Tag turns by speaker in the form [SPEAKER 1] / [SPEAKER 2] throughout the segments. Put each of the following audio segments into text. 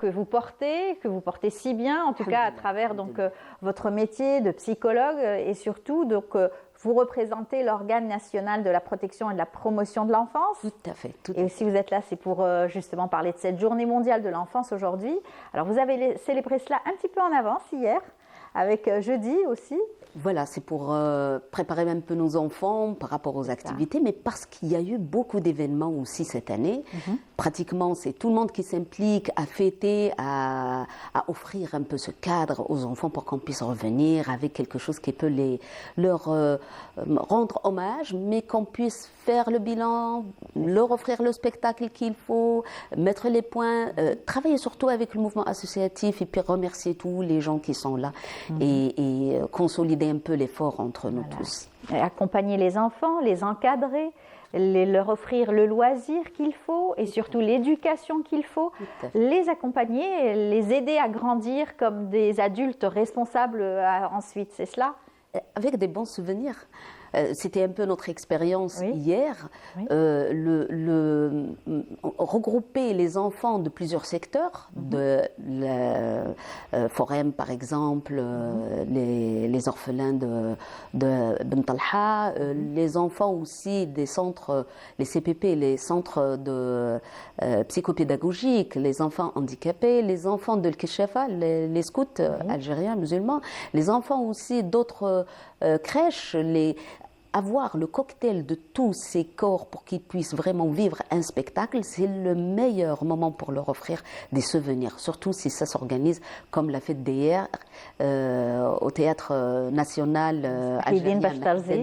[SPEAKER 1] que vous portez si bien, en tout cas à travers donc votre métier de psychologue et surtout donc vous représentez l'organe national de la protection et de la promotion de l'enfance.
[SPEAKER 2] Tout à fait.
[SPEAKER 1] Et si vous êtes là, c'est pour justement parler de cette journée mondiale de l'enfance aujourd'hui. Alors vous avez célébré cela un petit peu en avance hier, avec jeudi aussi.
[SPEAKER 2] Voilà, c'est pour préparer un peu nos enfants par rapport aux activités, mais parce qu'il y a eu beaucoup d'événements aussi cette année. Pratiquement, c'est tout le monde qui s'implique à fêter, à offrir un peu ce cadre aux enfants pour qu'on puisse revenir avec quelque chose qui peut leur rendre hommage, mais qu'on puisse faire le bilan, leur offrir le spectacle qu'il faut, mettre les points, travailler surtout avec le mouvement associatif et puis remercier tous les gens qui sont là et consolider un peu l'effort entre nous tous.
[SPEAKER 1] Et accompagner les enfants, les encadrer, leur offrir le loisir qu'il faut et surtout l'éducation qu'il faut, les accompagner, les aider à grandir comme des adultes responsables ensuite, c'est cela?
[SPEAKER 2] Avec des bons souvenirs. C'était un peu notre expérience hier. Regrouper les enfants de plusieurs secteurs, de la Forum par exemple, les orphelins de Ben Talha, les enfants aussi des centres, les CPP, les centres de psychopédagogiques, les enfants handicapés, les enfants de l'Keshafa, les scouts algériens, musulmans, les enfants aussi d'autres crèches, avoir le cocktail de tous ces corps pour qu'ils puissent vraiment vivre un spectacle, c'est le meilleur moment pour leur offrir des souvenirs, surtout si ça s'organise comme la fête d'hier au Théâtre National algérien,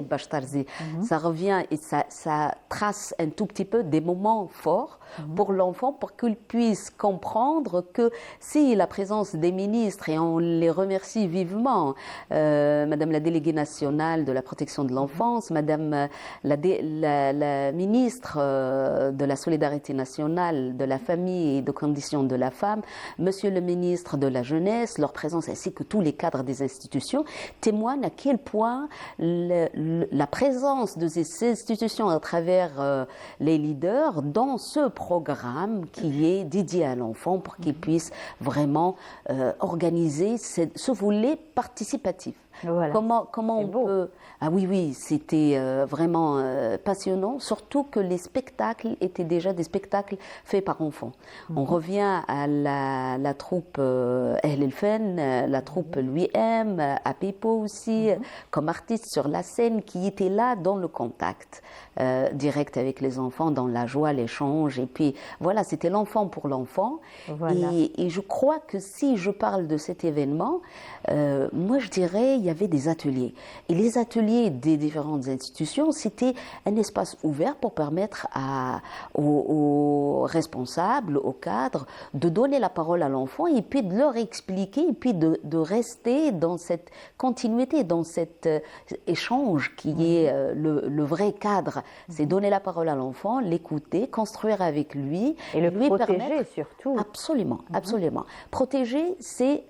[SPEAKER 2] Bachtarzi. Ça revient et ça trace un tout petit peu des moments forts pour l'enfant, pour qu'il puisse comprendre que si la présence des ministres, et on les remercie vivement, Madame la déléguée nationale de la protection de l'enfance, Madame la ministre de la solidarité nationale, de la famille et des conditions de la femme, Monsieur le ministre de la jeunesse, leur présence ainsi que tous les cadres des institutions témoignent à quel point la présence de ces institutions à travers les leaders dans ce programme qui est dédié à l'enfant pour qu'il puisse vraiment organiser ce volet participatif.
[SPEAKER 1] Voilà.
[SPEAKER 2] Comment on peut... Ah oui, c'était vraiment passionnant, surtout que les spectacles étaient déjà des spectacles faits par enfants. On revient à la troupe Ahl El-Fen, la troupe Louis M, à Pipo aussi, comme artiste sur la scène, qui était là dans le contact direct avec les enfants, dans la joie, l'échange. Et puis voilà, c'était l'enfant pour l'enfant.
[SPEAKER 1] Voilà.
[SPEAKER 2] Et je crois que si je parle de cet événement, moi je dirais il y avait des ateliers. Et les ateliers des différentes institutions, c'était un espace ouvert pour permettre aux responsables, aux cadres, de donner la parole à l'enfant et puis de leur expliquer et puis de rester dans cette continuité, dans cet échange qui est le vrai cadre. C'est donner la parole à l'enfant, l'écouter, construire avec lui.
[SPEAKER 1] Et le
[SPEAKER 2] lui
[SPEAKER 1] protéger
[SPEAKER 2] permettre...
[SPEAKER 1] surtout.
[SPEAKER 2] Absolument, absolument. Protéger, c'est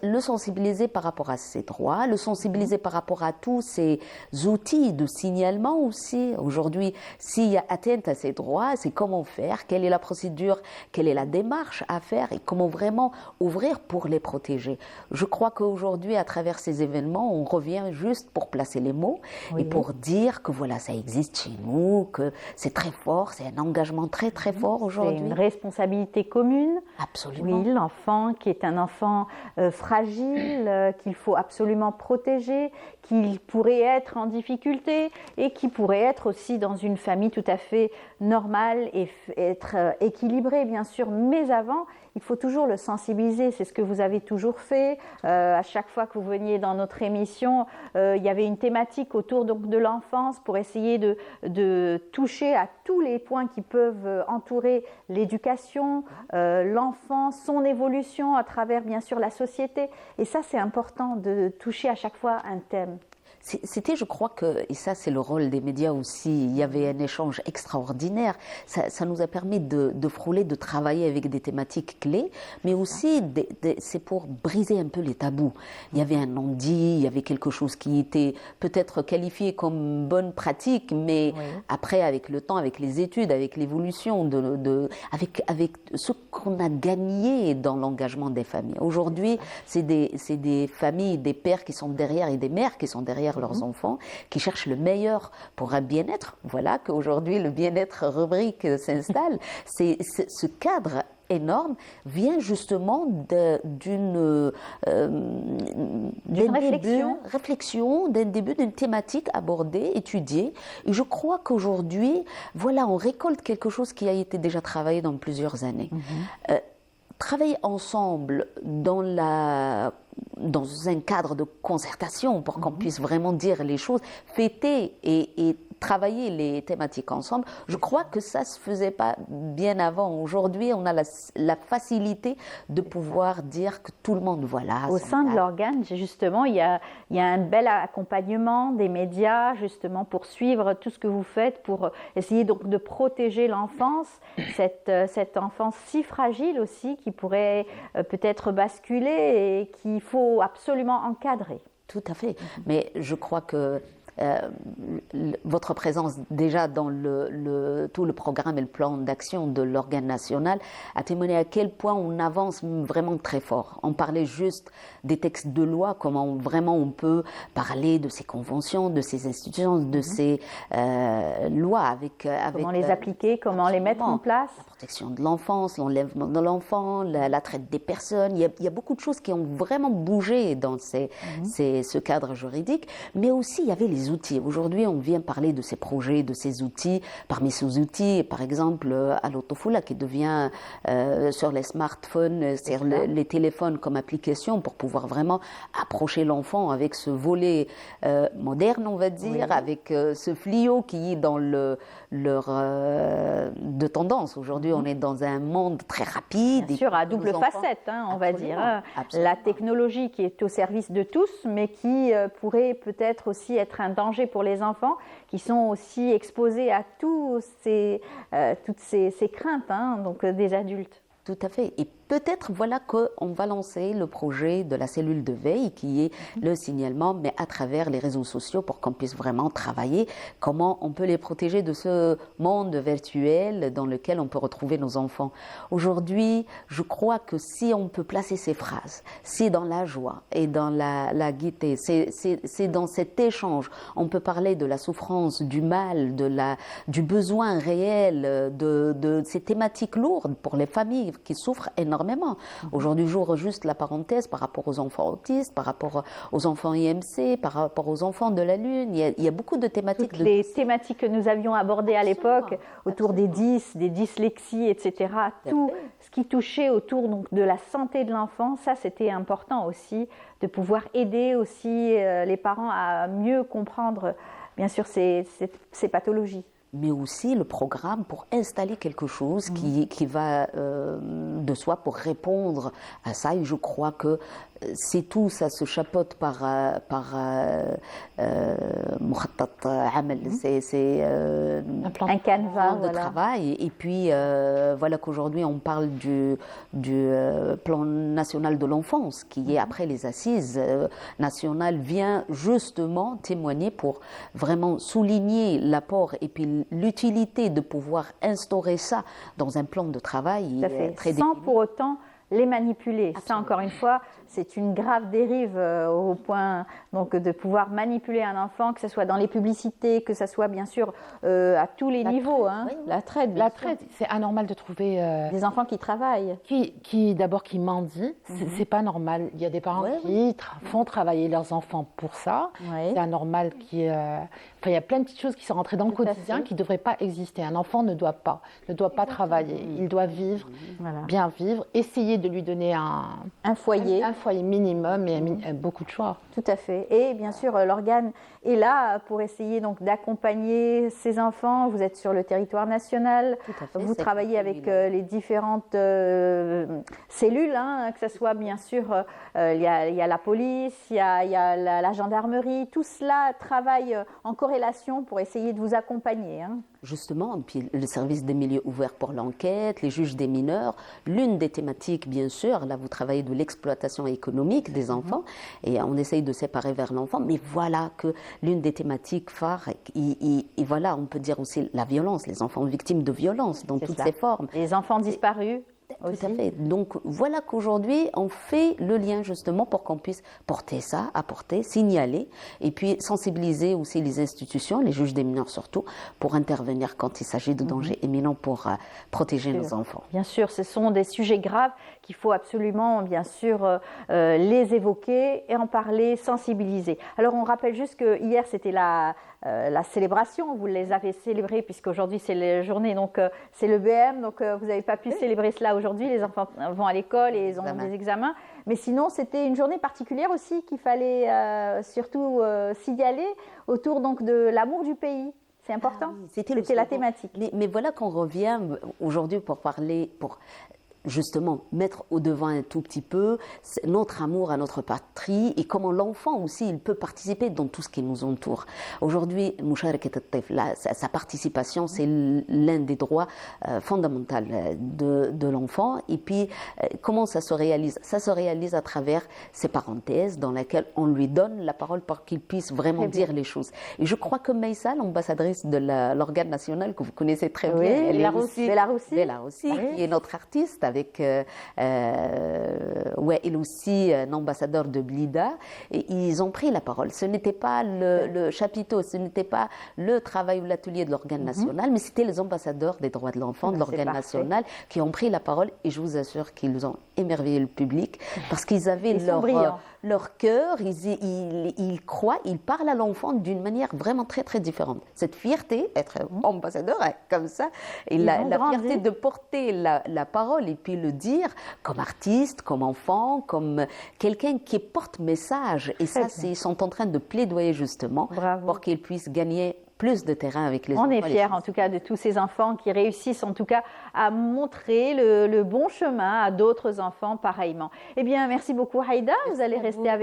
[SPEAKER 2] le sensibiliser par rapport à ses droits, le sensibiliser par rapport à tous ces outils de signalement aussi. Aujourd'hui, s'il y a atteinte à ses droits, c'est comment faire, quelle est la procédure, quelle est la démarche à faire et comment vraiment ouvrir pour les protéger. Je crois qu'aujourd'hui, à travers ces événements, on revient juste pour placer les mots et pour dire que voilà, ça existe chez nous, que c'est très fort, c'est un engagement très très fort aujourd'hui.
[SPEAKER 1] C'est une responsabilité commune.
[SPEAKER 2] Absolument.
[SPEAKER 1] Oui, l'enfant qui est un enfant fragile, qu'il faut absolument protéger, qui pourrait être en difficulté et qui pourrait être aussi dans une famille tout à fait normale et être équilibré bien sûr, mais avant il faut toujours le sensibiliser, c'est ce que vous avez toujours fait. À chaque fois que vous veniez dans notre émission, il y avait une thématique autour donc, de l'enfance pour essayer de toucher à tous les points qui peuvent entourer l'éducation, l'enfant, son évolution à travers bien sûr la société. Et ça c'est important de toucher à chaque fois un thème.
[SPEAKER 2] C'était, je crois que, et ça c'est le rôle des médias aussi, il y avait un échange extraordinaire. Ça nous a permis de frôler, de travailler avec des thématiques clés, mais aussi c'est pour briser un peu les tabous. Il y avait un non-dit, il y avait quelque chose qui était peut-être qualifié comme bonne pratique, mais après, avec le temps, avec les études, avec l'évolution, avec ce qu'on a gagné dans l'engagement des familles. Aujourd'hui, c'est des familles, des pères qui sont derrière et des mères qui sont derrière leurs enfants, qui cherchent le meilleur pour un bien-être. Voilà qu'aujourd'hui, le bien-être rubrique s'installe. Ce cadre énorme vient justement d'une réflexion, d'un début d'une thématique abordée, étudiée. Et je crois qu'aujourd'hui, voilà, on récolte quelque chose qui a été déjà travaillé dans plusieurs années. Travailler ensemble dans un cadre de concertation pour qu'on puisse vraiment dire les choses, fêter et travailler les thématiques ensemble, je crois que ça se faisait pas bien avant. Aujourd'hui, on a la facilité de pouvoir dire que tout le monde, voilà.
[SPEAKER 1] Au sein de l'organe, justement, il y a un bel accompagnement des médias, justement, pour suivre tout ce que vous faites, pour essayer donc de protéger l'enfance, cette enfance si fragile aussi, qui pourrait peut-être basculer et qu'il faut absolument encadrer.
[SPEAKER 2] Tout à fait. Mais je crois que votre présence déjà dans tout le programme et le plan d'action de l'organe national a témoigné à quel point on avance vraiment très fort. On parlait juste des textes de loi, comment vraiment on peut parler de ces conventions, de ces institutions, de ces lois
[SPEAKER 1] comment les appliquer, comment les mettre en place.
[SPEAKER 2] La protection de l'enfance, l'enlèvement de l'enfant, la traite des personnes. Il y a beaucoup de choses qui ont vraiment bougé dans ce cadre juridique, mais aussi il y avait les outils. Aujourd'hui, on vient parler de ces projets, de ces outils. Parmi ces outils, par exemple, Alotofula qui devient sur les smartphones, sur les téléphones comme application pour pouvoir vraiment approcher l'enfant avec ce volet moderne, on va dire, avec ce fléau qui est dans de tendance. Aujourd'hui, on est dans un monde très rapide.
[SPEAKER 1] Bien sûr, à double facette, on va dire.
[SPEAKER 2] Absolument.
[SPEAKER 1] La technologie qui est au service de tous, mais qui pourrait peut-être aussi être un danger pour les enfants qui sont aussi exposés à toutes ces craintes donc des adultes.
[SPEAKER 2] Tout à fait. Et peut-être voilà qu'on va lancer le projet de la cellule de veille qui est le signalement, mais à travers les réseaux sociaux pour qu'on puisse vraiment travailler comment on peut les protéger de ce monde virtuel dans lequel on peut retrouver nos enfants. Aujourd'hui, je crois que si on peut placer ces phrases, si dans la joie et dans la gaieté, c'est dans cet échange, on peut parler de la souffrance, du mal, du besoin réel, de ces thématiques lourdes pour les familles qui souffrent énormément. Aujourd'hui, j'ouvre juste la parenthèse par rapport aux enfants autistes, par rapport aux enfants IMC, par rapport aux enfants de la Lune. Il y a beaucoup de thématiques.
[SPEAKER 1] Toutes les thématiques que nous avions abordées à l'époque, autour des dyslexies, etc. Tout ce qui touchait autour donc, de la santé de l'enfant, ça c'était important aussi, de pouvoir aider aussi les parents à mieux comprendre, bien sûr, ces pathologies.
[SPEAKER 2] Mais aussi le programme pour installer quelque chose qui va de soi pour répondre à ça. Et je crois que c'est tout, ça se chapeaute par Mukhattat Amal, c'est
[SPEAKER 1] un canevas
[SPEAKER 2] de travail. Et puis voilà qu'aujourd'hui on parle du plan national de l'enfance qui est après les assises nationales vient justement témoigner pour vraiment souligner l'apport et puis l'utilité de pouvoir instaurer ça dans un plan de travail très
[SPEAKER 1] sans pour autant les manipuler. Absolument. Ça, encore une fois, c'est une grave dérive au point donc, de pouvoir manipuler un enfant, que ce soit dans les publicités, que ce soit bien sûr à tous les niveaux.
[SPEAKER 3] La traite, c'est anormal de trouver
[SPEAKER 1] des enfants qui travaillent.
[SPEAKER 3] D'abord qui mendient, c'est pas normal. Il y a des parents qui font travailler leurs enfants pour ça. C'est anormal il y a plein de petites choses qui sont rentrées dans le quotidien qui ne devraient pas exister. Un enfant ne doit pas travailler. Il doit vivre, bien vivre, essayer de lui donner
[SPEAKER 1] un foyer
[SPEAKER 3] minimum et beaucoup de choix.
[SPEAKER 1] Tout à fait. Et bien sûr, l'organe est là pour essayer donc d'accompagner ces enfants. Vous êtes sur le territoire national. Vous travaillez avec les différentes cellules, hein, que ce soit bien sûr, il y a la police, il y a la gendarmerie. Tout cela travaille en corrélation pour essayer de vous accompagner. Hein.
[SPEAKER 2] Justement, puis le service des milieux ouverts pour l'enquête, les juges des mineurs, l'une des thématiques, bien sûr, là vous travaillez de l'exploitation économique des enfants et on essaye de séparer vers l'enfant, mais voilà que l'une des thématiques phares, et voilà, on peut dire aussi la violence, les enfants victimes de violence dans toutes ses formes.
[SPEAKER 1] Les enfants disparus.
[SPEAKER 2] Tout à fait. Donc voilà qu'aujourd'hui on fait le lien justement pour qu'on puisse porter ça, apporter, signaler et puis sensibiliser aussi les institutions, les juges des mineurs surtout, pour intervenir quand il s'agit de dangers éminents pour protéger nos enfants.
[SPEAKER 1] Bien sûr, ce sont des sujets graves qu'il faut absolument bien sûr les évoquer et en parler, sensibiliser. Alors on rappelle juste que hier c'était la célébration, vous les avez célébrés puisqu'aujourd'hui c'est la journée, donc c'est le BM, donc vous n'avez pas pu célébrer cela aujourd'hui, les enfants vont à l'école et ils ont des examens, mais sinon c'était une journée particulière aussi qu'il fallait surtout signaler autour donc de l'amour du pays. C'est important, c'était la thématique.
[SPEAKER 2] Mais voilà qu'on revient aujourd'hui pour parler, pour justement mettre au devant un tout petit peu notre amour à notre patrie et comment l'enfant aussi il peut participer dans tout ce qui nous entoure. Aujourd'hui, sa participation c'est l'un des droits fondamentaux de l'enfant et puis comment ça se réalise? Ça se réalise à travers ces parenthèses dans lesquelles on lui donne la parole pour qu'il puisse vraiment dire les choses. Et je crois que Maïssa, l'ambassadrice de l'organe national que vous connaissez très bien,
[SPEAKER 1] elle
[SPEAKER 2] aussi, qui est notre artiste avec il aussi un ambassadeur de Blida et ils ont pris la parole. Ce n'était pas le chapiteau, ce n'était pas le travail ou l'atelier de l'organe national, mais c'était les ambassadeurs des droits de l'enfant de l'organe national qui ont pris la parole et je vous assure qu'ils ont émerveillé le public parce qu'ils avaient leur cœur, ils croient, ils parlent à l'enfant d'une manière vraiment très très différente. Cette fierté, être ambassadeur comme ça, et la fierté de porter la parole et puis le dire comme artiste, comme enfant, comme quelqu'un qui porte message. Et ça, ils sont en train de plaidoyer justement pour qu'ils puissent gagner plus de terrain avec les enfants.
[SPEAKER 1] On est fiers en tout cas de tous ces enfants qui réussissent en tout cas à montrer le bon chemin à d'autres enfants pareillement. Eh bien, merci beaucoup Haïda, vous allez rester avec